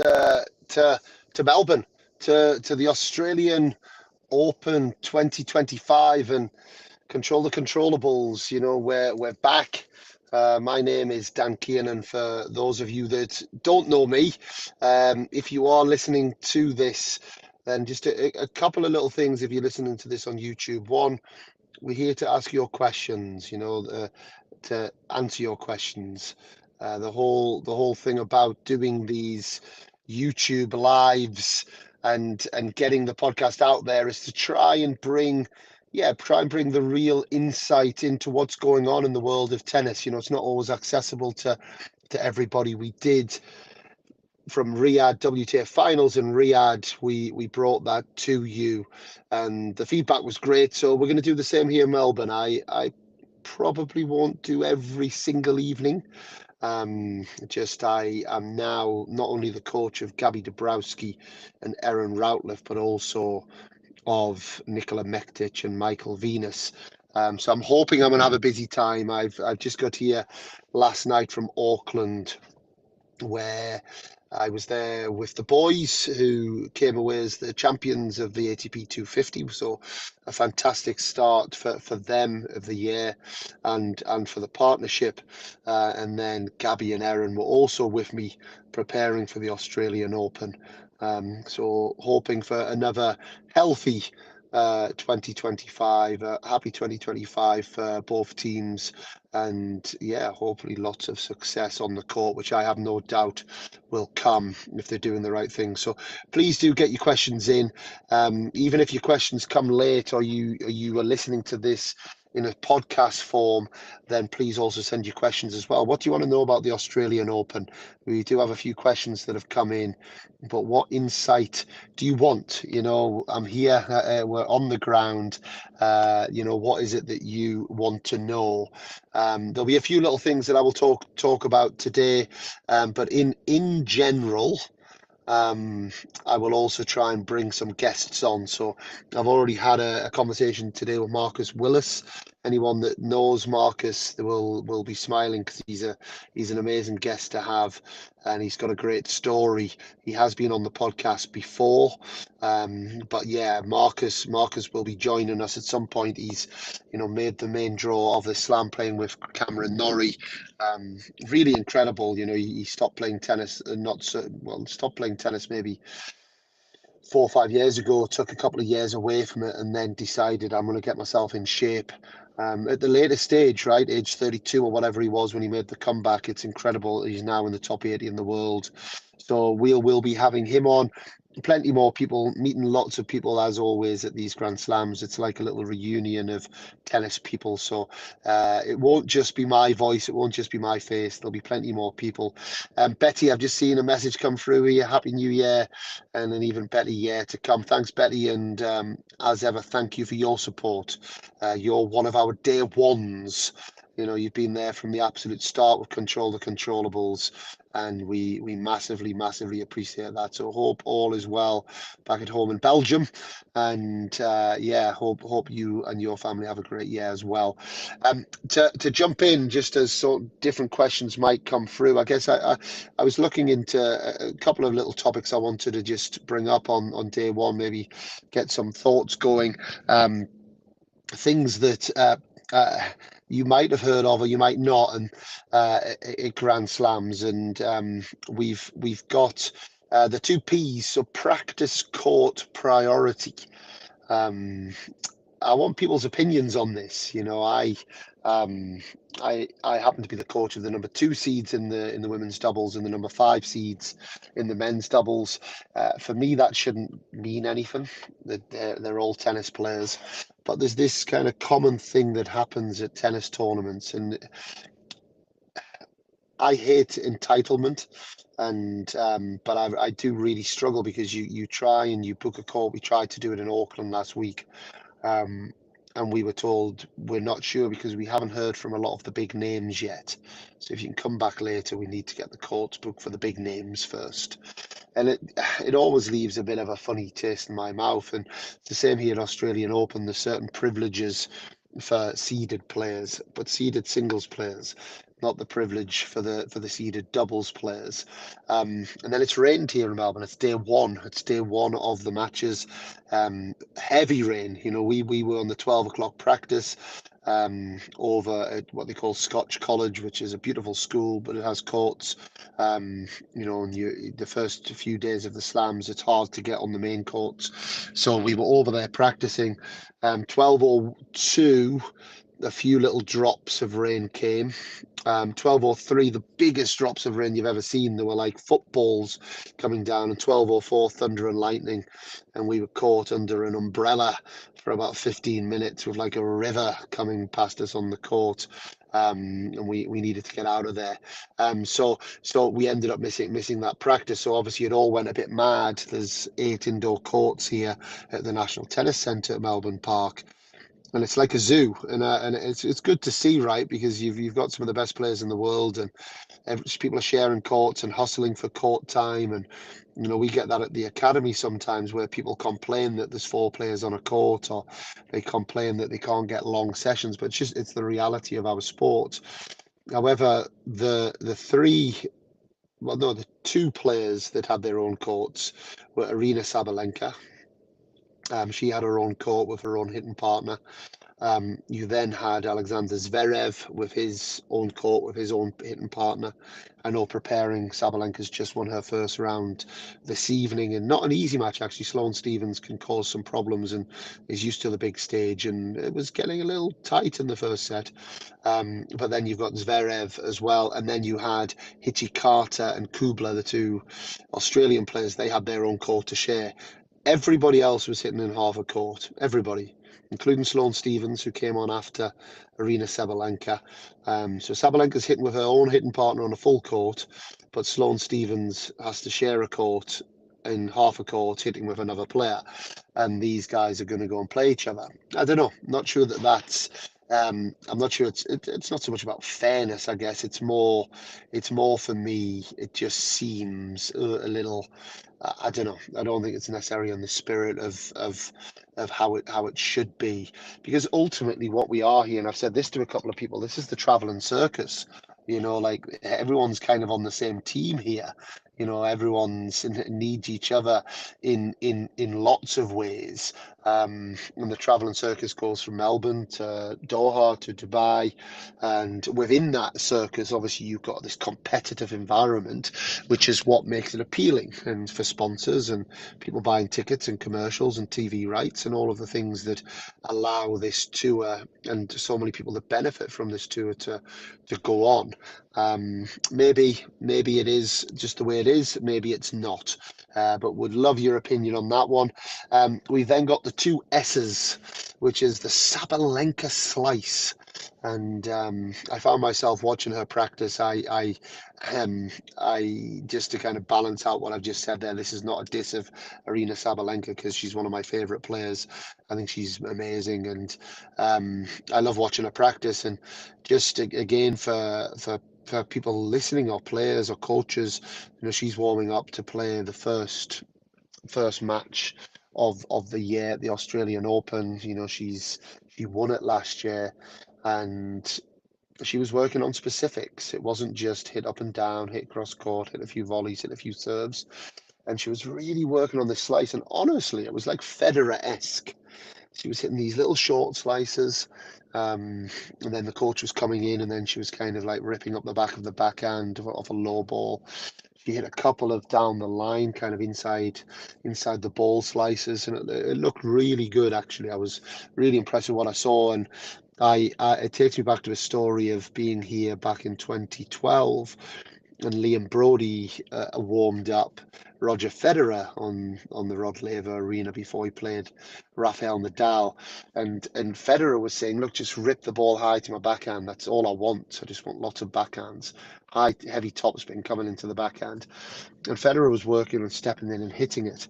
to Melbourne, to the Australian Open 2025 and control the controllables. We're back. My name is Dan Kiernan. For those of you that don't know me, if you are listening to this, then just a couple of little things. If you're listening to this on YouTube, one, we're here to ask your questions. To answer your questions. The whole thing about doing these YouTube lives and getting the podcast out there is to try and bring the real insight into what's going on in the world of tennis. It's not always accessible to everybody. We did from Riyadh WTA finals in Riyadh, we brought that to you, and the feedback was great. So we're going to do the same here in Melbourne. I probably won't do every single evening. I am now not only the coach of Gabby Dabrowski and Erin Routliffe, but also of Nikola Mektic and Michael Venus. So I'm hoping I'm going to have a busy time. I've just got here last night from Auckland, where I was there with the boys who came away as the champions of the ATP 250. So a fantastic start for them of the year and for the partnership. And then Gabby and Erin were also with me preparing for the Australian Open. So hoping for another healthy 2025, happy 2025 for both teams, and hopefully lots of success on the court, which I have no doubt will come if they're doing the right thing. So please do get your questions in, even if your questions come late or you are listening to this in a podcast form, then please also send your questions as well. What do you want to know about the Australian Open? We do have a few questions that have come in, but what insight do you want? I'm here, we're on the ground. What is it that you want to know? There'll be a few little things that I will talk about today, but in general, I will also try and bring some guests on. So I've already had a conversation today with Marcus Willis. Anyone that knows Marcus will be smiling because he's an amazing guest to have, and he's got a great story. He has been on the podcast before, but Marcus will be joining us at some point. He's made the main draw of the Slam, playing with Cameron Norrie. Really incredible. He stopped playing tennis, stopped playing tennis maybe 4 or 5 years ago, took a couple of years away from it, and then decided I'm going to get myself in shape. At the later stage, right, age 32 or whatever he was when he made the comeback, it's incredible. He's now in the top 80 in the world. So we'll be having him on. Plenty more people, meeting lots of people as always at these Grand Slams. It's like a little reunion of tennis people. So it won't just be my voice. It won't just be my face. There'll be plenty more people. Betty, I've just seen a message come through here. Happy New Year and an even better year to come. Thanks, Betty. And as ever, thank you for your support. You're one of our day ones. You've been there from the absolute start with Control the Controllables, and we massively appreciate that. So hope all is well back at home in Belgium, and hope you and your family have a great year as well. To jump in, just as sort of different questions might come through, I guess I was looking into a couple of little topics I wanted to just bring up on day one, maybe get some thoughts going. Things that you might have heard of or you might not, and at Grand Slams, and we've got the two P's, so practice, court, priority. I want people's opinions on this. I happen to be the coach of the number 2 seeds in the women's doubles and the number 5 seeds in the men's doubles. For me, that shouldn't mean anything. They're all tennis players, but there's this kind of common thing that happens at tennis tournaments, and I hate entitlement. And but I do really struggle because you try and you book a court. We tried to do it in Auckland last week. And we were told we're not sure because we haven't heard from a lot of the big names yet. So if you can come back later, we need to get the courts booked for the big names first. And it always leaves a bit of a funny taste in my mouth. And it's the same here at Australian Open. There's certain privileges for seeded players, but seeded singles players not the privilege for the seeded doubles players. And then it's rained here in Melbourne. It's day one. It's day one of the matches. Heavy rain. You know, we were on the 12 o'clock practice over at what they call Scotch College, which is a beautiful school, but it has courts. You know, and the first few days of the slams, it's hard to get on the main courts. So we were over there practicing. 12:02, a few little drops of rain came. 12:03, the biggest drops of rain you've ever seen. They were like footballs coming down, and 12:04, thunder and lightning. And we were caught under an umbrella for about 15 minutes with like a river coming past us on the court. And we needed to get out of there. So we ended up missing that practice. So obviously it all went a bit mad. There's 8 indoor courts here at the National Tennis Centre at Melbourne Park, and it's like a zoo, and it's good to see, right? Because you've got some of the best players in the world, and people are sharing courts and hustling for court time. And you know, we get that at the academy sometimes, where people complain that there's 4 players on a court, or they complain that they can't get long sessions. But it's the reality of our sport. However, the 2 players that had their own courts were Arina Sabalenka. She had her own court with her own hitting partner. You then had Alexander Zverev with his own court, with his own hitting partner. I know preparing, Sabalenka's just won her first round this evening, and not an easy match, actually. Sloane Stephens can cause some problems and is used to the big stage, and it was getting a little tight in the first set. But then you've got Zverev as well, and then you had Hijikata and Kubler, the 2 Australian players. They had their own court to share. Everybody else was hitting in half a court. Everybody, including Sloane Stephens, who came on after Arina Sabalenka. So Sabalenka's hitting with her own hitting partner on a full court, but Sloane Stephens has to share a court in half a court, hitting with another player. And these guys are going to go and play each other. I don't know. Not sure that's. I'm not sure it's not so much about fairness. I guess it's more for me. It just seems a little. I don't know. I don't think it's necessarily in the spirit of how it should be, because ultimately what we are here, and I've said this to a couple of people, this is the traveling circus. You know, like everyone's kind of on the same team here. You know, everyone's needs each other in lots of ways. And the traveling circus goes from Melbourne to Doha to Dubai, and within that circus, obviously, you've got this competitive environment, which is what makes it appealing, and for sponsors and people buying tickets and commercials and TV rights and all of the things that allow this tour, and so many people that benefit from this tour to go on. Maybe it is just the way it is. Maybe it's not. But would love your opinion on that one. We've then got the 2 S's, which is the Sabalenka slice. And I found myself watching her practice. I just to kind of balance out what I've just said there. This is not a diss of Arina Sabalenka, because she's one of my favorite players. I think she's amazing, and I love watching her practice. And just again for people listening, or players or coaches, you know, she's warming up to play the first match of the year at the Australian Open. You know, she won it last year, and she was working on specifics. It wasn't just hit up and down, hit cross court, hit a few volleys, hit a few serves. And she was really working on this slice. And honestly, it was like Federer-esque. She was hitting these little short slices. And then the coach was coming in, and then she was kind of like ripping up the back of the backhand off a low ball. She hit a couple of down the line, kind of inside the ball slices, and it looked really good, actually. I was really impressed with what I saw, and it takes me back to a story of being here back in 2012, and Liam Brody warmed up Roger Federer on the Rod Laver Arena before he played Rafael Nadal, and Federer was saying, "Look, just rip the ball high to my backhand. That's all I want. I just want lots of backhands, high, heavy topspin coming into the backhand." And Federer was working on stepping in and hitting it.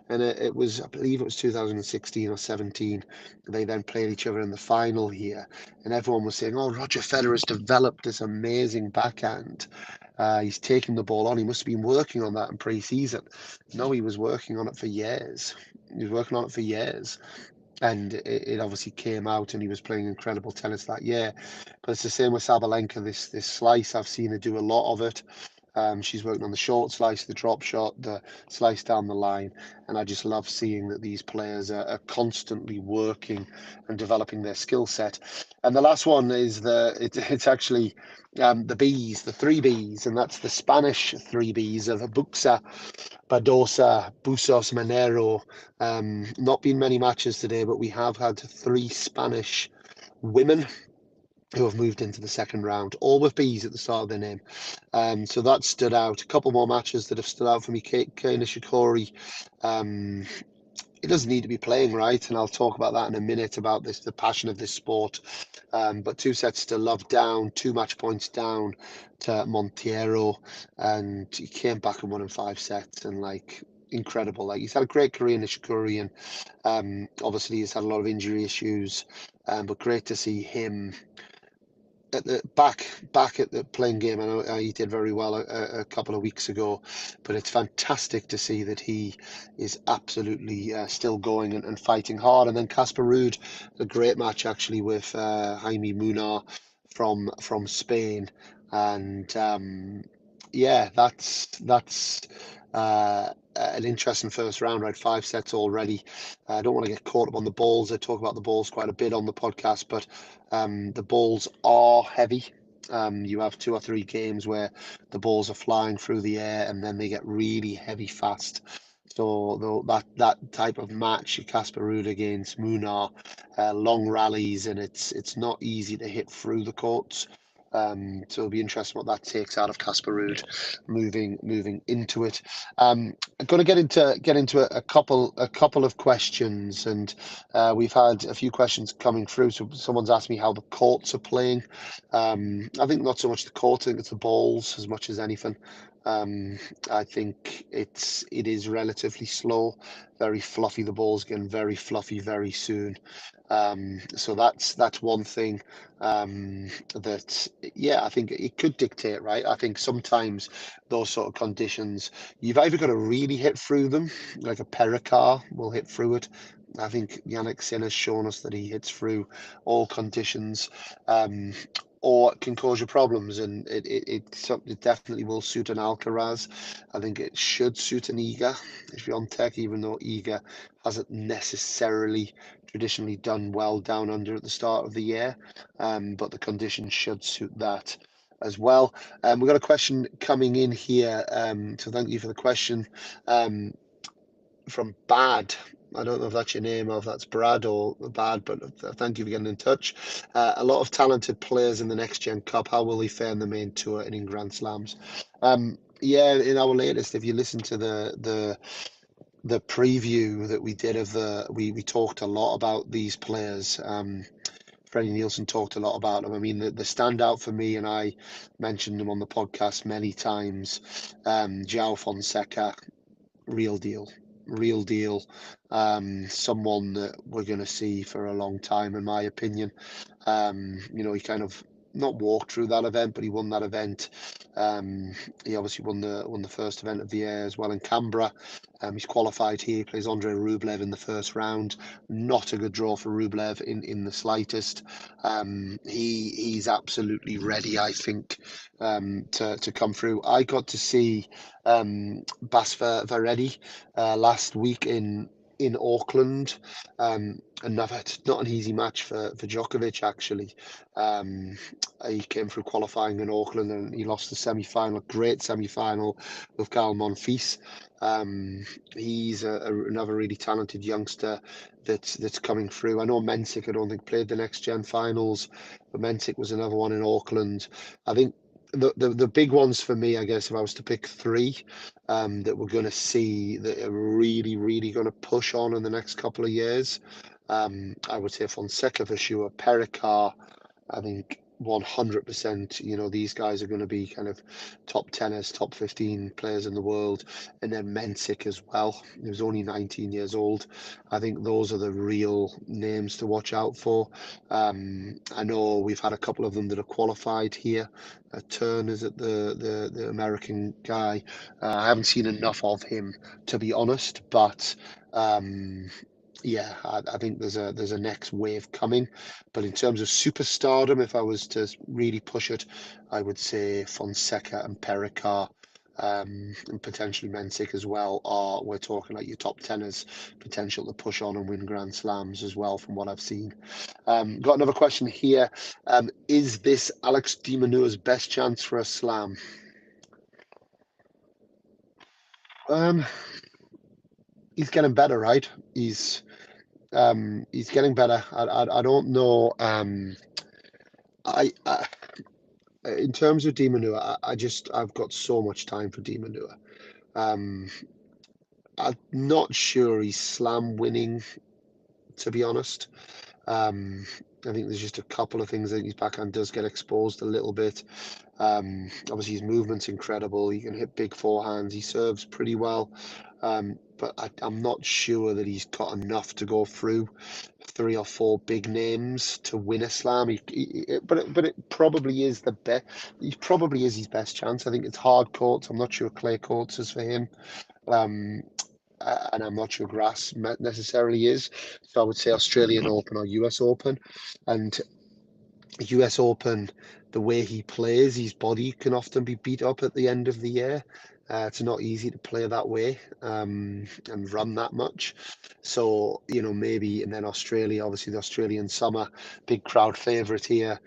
And it was, I believe it was 2016 or 17. They then played each other in the final here. And everyone was saying, "Oh, Roger Federer's developed this amazing backhand. He's taking the ball on. He must have been working on that in pre-season." No, he was working on it for years. He was working on it for years. and it obviously came out, and he was playing incredible tennis that year. But it's the same with Sabalenka. This slice, I've seen her do a lot of it. She's working on the short slice, the drop shot, the slice down the line, and I just love seeing that these players are constantly working and developing their skill set. And the last one is it's actually the Bs, the three Bs, and that's the Spanish three Bs of Buxa, Badosa, Busos, Monero. Not been many matches today, but we have had three Spanish women who have moved into the second round, all with Bs at the start of their name. So that stood out. A couple more matches that have stood out for me. Kei Nishikori, it doesn't need to be playing, right? And I'll talk about that in a minute, about this, the passion of this sport. But 2 sets to love down, 2 match points down to Monteiro, and he came back and won in 5 sets, and like incredible. Like, he's had a great career in Nishikori, and obviously he's had a lot of injury issues, but great to see him at the back at the playing game. I know he did very well a couple of weeks ago, but it's fantastic to see that he is absolutely still going and fighting hard. And then Casper Ruud, a great match actually with Jaime Munar from Spain, and yeah, that's an interesting first round, right? 5 sets already. I don't want to get caught up on the balls. I talk about the balls quite a bit on the podcast, but the balls are heavy. You have 2 or 3 games where the balls are flying through the air, and then they get really heavy fast. So that type of match, Casper Ruud against Munar, long rallies, and it's not easy to hit through the courts. So it'll be interesting what that takes out of Casper Ruud moving into it. I'm going to get into a couple of questions, and we've had a few questions coming through. So someone's asked me how the courts are playing. I think not so much the court, I think it's the balls as much as anything. I think it is relatively slow, very fluffy. The ball's getting very fluffy very soon. So that's one thing that, yeah, I think it could dictate, right? I think sometimes those sort of conditions, you've either got to really hit through them, like a Pericar will hit through it. I think Yannick Sinner's shown us that he hits through all conditions, or it can cause you problems, and it definitely will suit an Alcaraz. I think it should suit an Iga if you're on tech, even though Iga hasn't necessarily traditionally done well down under at the start of the year, but the conditions should suit that as well. We've got a question coming in here, so thank you for the question, from Bad. I don't know if that's your name or if that's Brad or Bad, but thank you for getting in touch. A lot of talented players in the Next Gen Cup. How will they fare in the main tour and in Grand Slams? Yeah, in our latest, if you listen to the preview that we did of we talked a lot about these players. Freddie Nielsen talked a lot about them. I mean, the standout for me, and I mentioned them on the podcast many times, João Fonseca, real deal, real deal. Someone that we're going to see for a long time, in my opinion. He kind of not walked through that event, but he won that event. He obviously won the first event of the year as well in Canberra. He's qualified here. He plays Andrei Rublev in the first round. Not a good draw for Rublev in the slightest. He's absolutely ready, I think, to come through. I got to see Basfer Varedi last week in Auckland. It's not an easy match for Djokovic, actually. He came through qualifying in Auckland and he lost the semi-final, great semi-final with Gael Monfils. He's another really talented youngster that's coming through. I know Mensik, I don't think played the Next Gen finals, but Mensik was another one in Auckland. I think the big ones for me, I guess, if I was to pick three that we're going to see that are really, really going to push on in the next couple of years, I would say Fonseca for sure, Pericar, I think 100%, these guys are going to be kind of top 10ers, top 15 players in the world. And then Mensik as well. He was only 19 years old. I think those are the real names to watch out for. I know we've had a couple of them that are qualified here. Turn is it the American guy. I haven't seen enough of him, to be honest, but Yeah, I think there's a next wave coming, but in terms of superstardom, if I was to really push it, I would say Fonseca and Pericard, and potentially Mensick as well. Are we're talking like your top tenors, potential to push on and win Grand Slams as well, from what I've seen. Got another question here. Is this Alex de Minaur's best chance for a slam? Um, he's getting better, right? He's getting better. I don't know. I in terms of Demonua, I've got so much time for Demonua. Um, I'm not sure he's slam winning, to be honest. Um, I think there's just a couple of things that his backhand does get exposed a little bit. Obviously, his movement's incredible. He can hit big forehands. He serves pretty well. But I'm not sure that he's got enough to go through three or four big names to win a slam. But it probably is the best. He probably is his best chance. I think it's hard courts. I'm not sure clay courts is for him. Um, and I'm not sure grass necessarily is. So I would say Australian Open or US Open. And US Open, the way he plays, his body can often be beat up at the end of the year. It's not easy to play that way, and run that much. So, maybe, and then Australia, obviously the Australian summer, big crowd favourite here,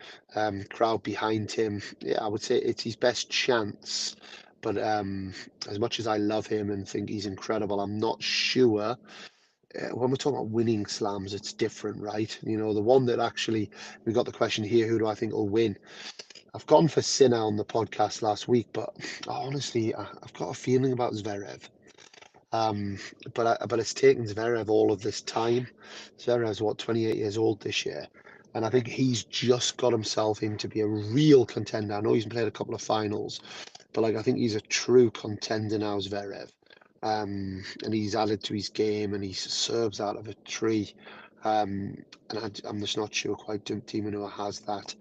crowd behind him. Yeah, I would say it's his best chance. But as much as I love him and think he's incredible, I'm not sure when we're talking about winning slams, it's different, right? The one that actually, we got the question here, who do I think will win? I've gone for Sinner on the podcast last week, but honestly, I've got a feeling about Zverev. Um, but it's taken Zverev all of this time. Zverev's what, 28 years old this year, and I think he's just got himself in to be a real contender. I know he's played a couple of finals, but like I think he's a true contender now, Zverev. And he's added to his game and he serves out of a tree. And I'm just not sure quite Timonua has that.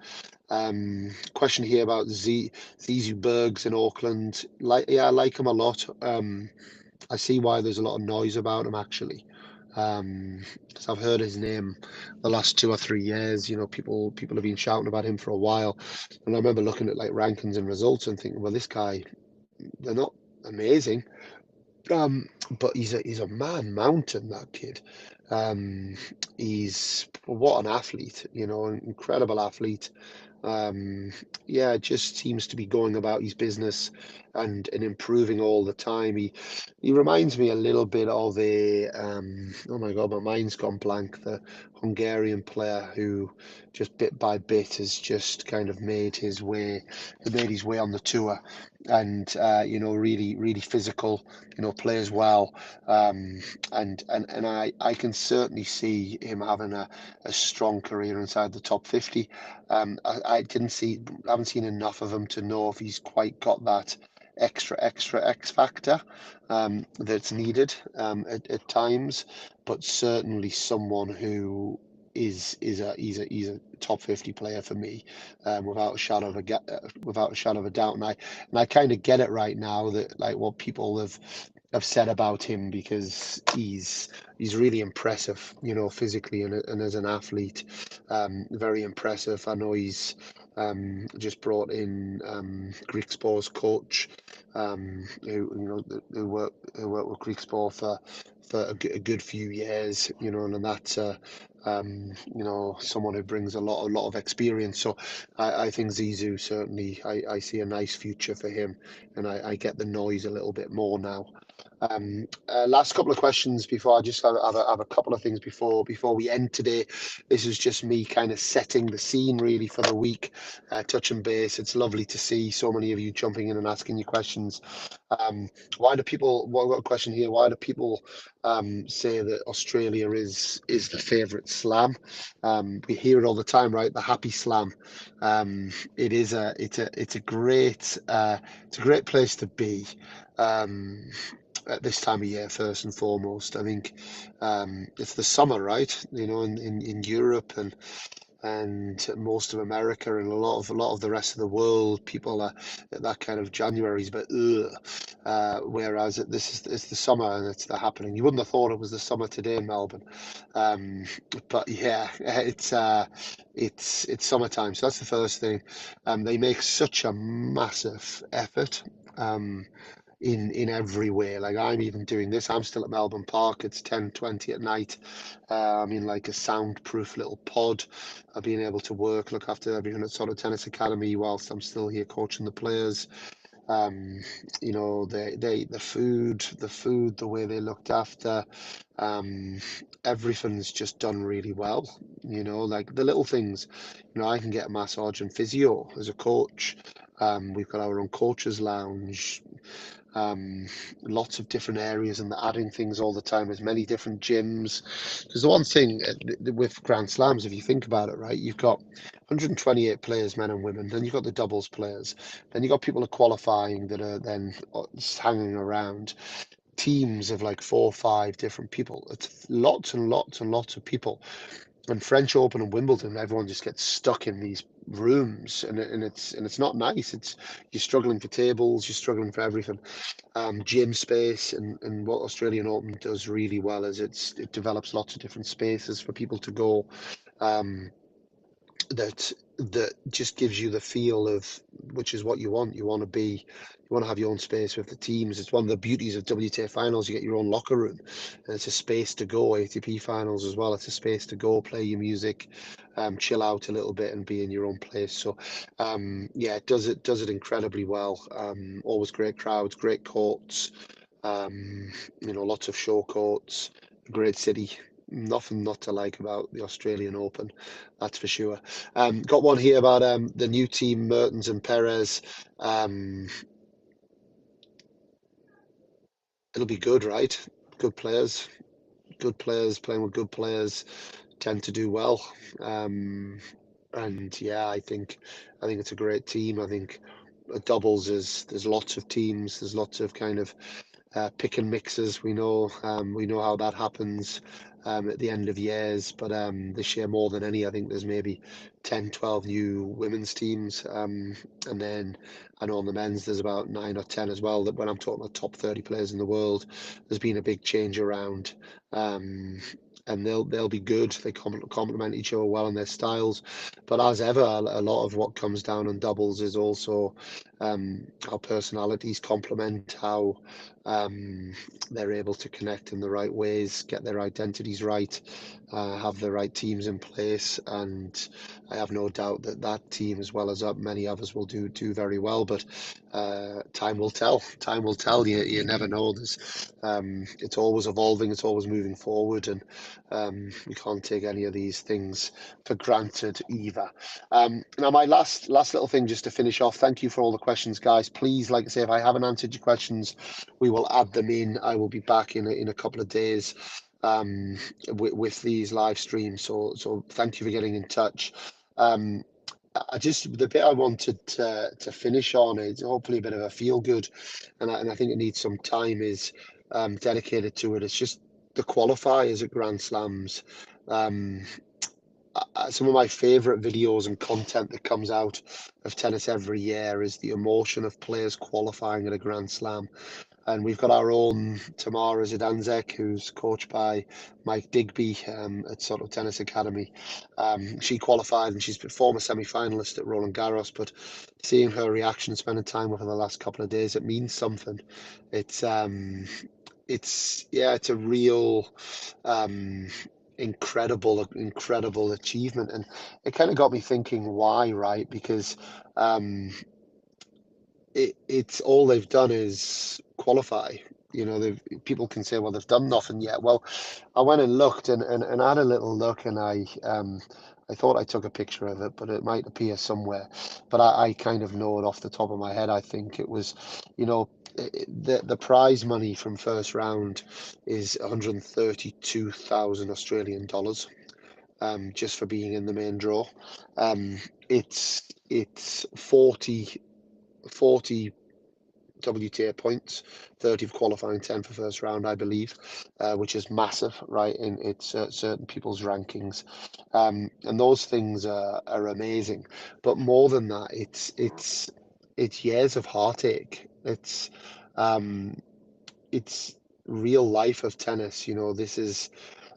Question here about Zizou Bergs in Auckland. Yeah, I like him a lot. I see why there's a lot of noise about him actually. Because I've heard his name the last 2 or 3 years. People have been shouting about him for a while, and I remember looking at like rankings and results and thinking, well, this guy, they're not amazing, but he's a man mountain, that kid. Um, he's what an athlete, an incredible athlete. Um, yeah, just seems to be going about his business and improving all the time. He reminds me a little bit of a oh my God, my mind's gone blank. The Hungarian player who just bit by bit has just kind of made his way on the tour, and really really physical. Plays well, and I can certainly see him having a strong career inside the top 50. I haven't seen enough of him to know if he's quite got that extra X factor that's needed at times, but certainly someone who he's a top 50 player for me, without a shadow of a doubt. And I kind of get it right now, that like what people have said about him, because he's really impressive, physically and as an athlete, very impressive. I know he's just brought in Greek Spor's coach, who worked with Greek Sport for a good few years, and that's someone who brings a lot of experience. So I think Zizou, certainly, I see a nice future for him, and I get the noise a little bit more now. Last couple of questions before I just have a couple of things before we end today. This is just me kind of setting the scene really for the week, touch and base. It's lovely to see so many of you jumping in and asking your questions. Why do people? Well, I've got a question here. Why do people say that Australia is the favourite slam? We hear it all the time, right? The happy slam. It's a great place to be. Um, at this time of year, first and foremost. I think it's the summer, right? In Europe, and and most of America and a lot of the rest of the world, people are that kind of January is a bit ugh. Whereas this is it's the summer and it's the happening. You wouldn't have thought it was the summer today in Melbourne, um, but yeah, it's summertime. So that's the first thing. They make such a massive effort. Um, in every way. Like I'm even doing this. I'm still at Melbourne Park. It's 10:20 at night. I'm in like a soundproof little pod. I've been able to look after everything at sort of tennis academy whilst I'm still here coaching the players. Um, the food, the way they looked after, um, everything's just done really well. Like the little things. I can get a massage and physio as a coach. We've got our own coaches lounge, um, lots of different areas, and they're adding things all the time. There's many different gyms. Because the one thing with Grand Slams, if you think about it, right, you've got 128 players, men and women. Then you've got the doubles players. Then you've got people are qualifying that are then just hanging around. Teams of like 4 or 5 different people. It's lots and lots and lots of people. And French Open and Wimbledon, everyone just gets stuck in these rooms, and it's not nice. It's you're struggling for tables, you're struggling for everything. Gym space, and what Australian Open does really well is it develops lots of different spaces for people to go. Um, that just gives you the feel of which is what you want. You want to have your own space with the teams. It's one of the beauties of WTA finals. You get your own locker room, and it's a space to go. ATP finals as well. It's a space to go, play your music, chill out a little bit, and be in your own place. So, yeah, it does it incredibly well. Always great crowds, great courts. Lots of show courts. Great city. Nothing not to like about the Australian Open, that's for sure. Got one here about the new team, Mertens and Perez. Um, it'll be good, right? Good players, good players playing with good players tend to do well. Um, and yeah, I think it's a great team. I think doubles is there's lots of teams, there's lots of kind of pick and mixes. We know how that happens at the end of years, but this year more than any, I think there's maybe 10, 12 new women's teams, and then I know on the men's there's about 9 or 10 as well. That when I'm talking about top 30 players in the world, there's been a big change around. Um, and they'll be good. They complement each other well in their styles, but as ever, a lot of what comes down on doubles is also how personalities complement, how they're able to connect in the right ways, get their identities right, have the right teams in place, and I have no doubt that that team, as well as many others, will do very well. But time will tell. Time will tell. You never know. It's always evolving. It's always moving forward, and we can't take any of these things for granted either. Now, my last little thing just to finish off. Thank you for all the questions, guys. Please, like I say, if I haven't answered your questions, we will add them in. I will be back in a couple of days with these live streams. So thank you for getting in touch. Um, the bit I wanted to finish on is hopefully a bit of a feel good, and I think it needs some time is dedicated to it. It's just the qualifiers at Grand Slams. Um, some of my favorite videos and content that comes out of tennis every year is the emotion of players qualifying at a Grand Slam. And we've got our own Tamara Zidanzek, who's coached by Mike Digby at sort of Tennis Academy. She qualified and she's a former semi-finalist at Roland Garros, but seeing her reaction, spending time with her the last couple of days, it means something. It's a real incredible achievement, and it kind of got me thinking why, right? Because um, it's all they've done is qualify. People can say, well, they've done nothing yet. Well, I went and looked and I had a little look, and I thought I took a picture of it, but it might appear somewhere. But I kind of know it off the top of my head. I think it was, the prize money from first round is 132,000 Australian dollars, just for being in the main draw. It's 40 WTA points, 30 for qualifying, 10 for first round, I believe, which is massive, right, in it's certain people's rankings. And those things are amazing. But more than that, it's years of heartache. Um, it's real life of tennis. You know, this is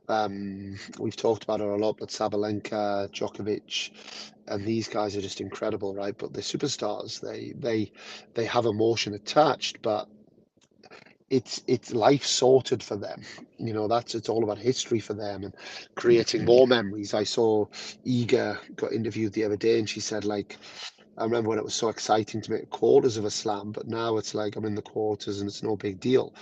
we've talked about it a lot, but Sabalenka, Djokovic, and these guys are just incredible, right? But the superstars, they have emotion attached, but it's life sorted for them. You know, that's it's all about history for them and creating more memories. I saw Iga got interviewed the other day, and she said, like, I remember when it was so exciting to make quarters of a slam, but now it's like I'm in the quarters and it's no big deal.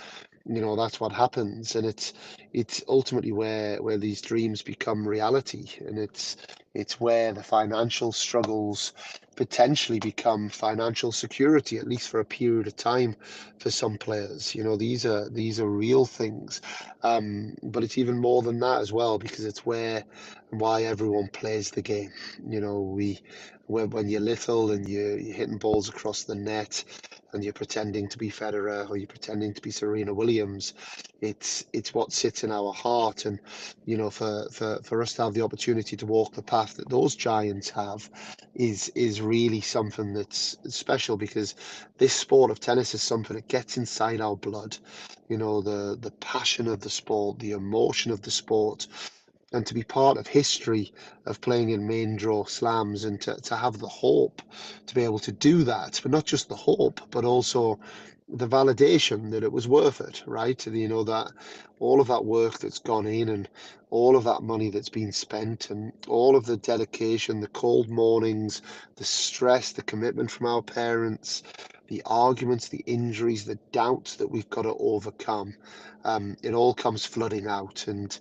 You know, that's what happens, and it's ultimately where these dreams become reality, and it's where the financial struggles potentially become financial security, at least for a period of time for some players. You know, these are real things, but it's even more than that as well, because it's where and why everyone plays the game. You know, when you're little and you're hitting balls across the net and you're pretending to be Federer or you're pretending to be Serena Williams, it's what sits in our heart. And you know, for us to have the opportunity to walk the path that those giants have is really something that's special, because this sport of tennis is something that gets inside our blood. You know, the passion of the sport, the emotion of the sport, and to be part of history of playing in main draw slams, and to have the hope to be able to do that, but not just the hope, but also the validation that it was worth it, right? You know, that all of that work that's gone in, and all of that money that's been spent, and all of the dedication, the cold mornings, the stress, the commitment from our parents, the arguments, the injuries, the doubts that we've got to overcome, it all comes flooding out. And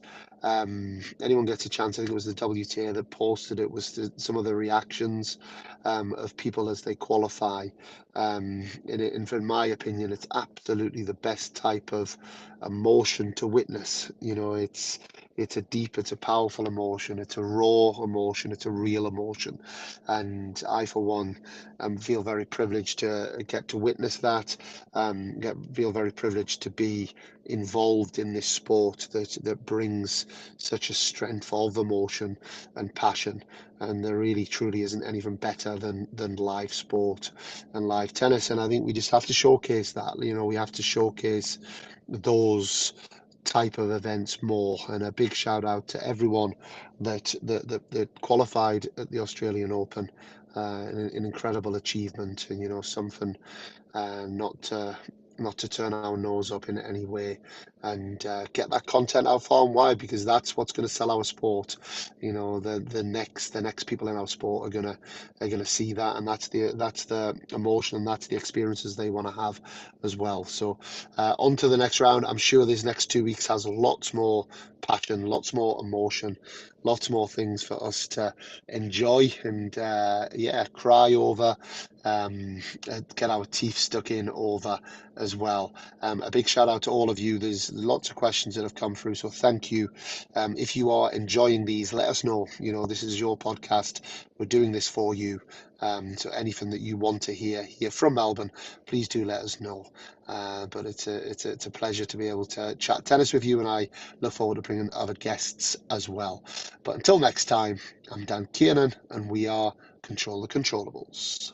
anyone gets a chance, I think it was the WTA that posted it, was some of the reactions of people as they qualify. And in my opinion, it's absolutely the best type of emotion to witness. You know, it's a deep, it's a powerful emotion, it's a raw emotion, it's a real emotion. And I, for one, feel very privileged to get to witness that, feel very privileged to be involved in this sport that brings such a strength of emotion and passion. And there really truly isn't anything better than live sport and live tennis. And I think we just have to showcase that. You know, we have to showcase those type of events more. And a big shout out to everyone that qualified at the Australian Open. An incredible achievement, and you know, something not to turn our nose up in any way, and get that content out far and wide, because that's what's going to sell our sport. You know, the next people in our sport are gonna see that, and that's the emotion, and that's the experiences they want to have as well. So on to the next round. I'm sure this next 2 weeks has lots more passion, lots more emotion, lots more things for us to enjoy and yeah, cry over, get our teeth stuck in over as well. A big shout out to all of you. There's lots of questions that have come through, so thank you. If you are enjoying these, let us know. You know, this is your podcast. We're doing this for you. So anything that you want to hear from Melbourne, please do let us know. But it's a pleasure to be able to chat tennis with you, and I look forward to bringing other guests as well. But until next time, I'm Dan Kiernan, and we are Control the Controllables.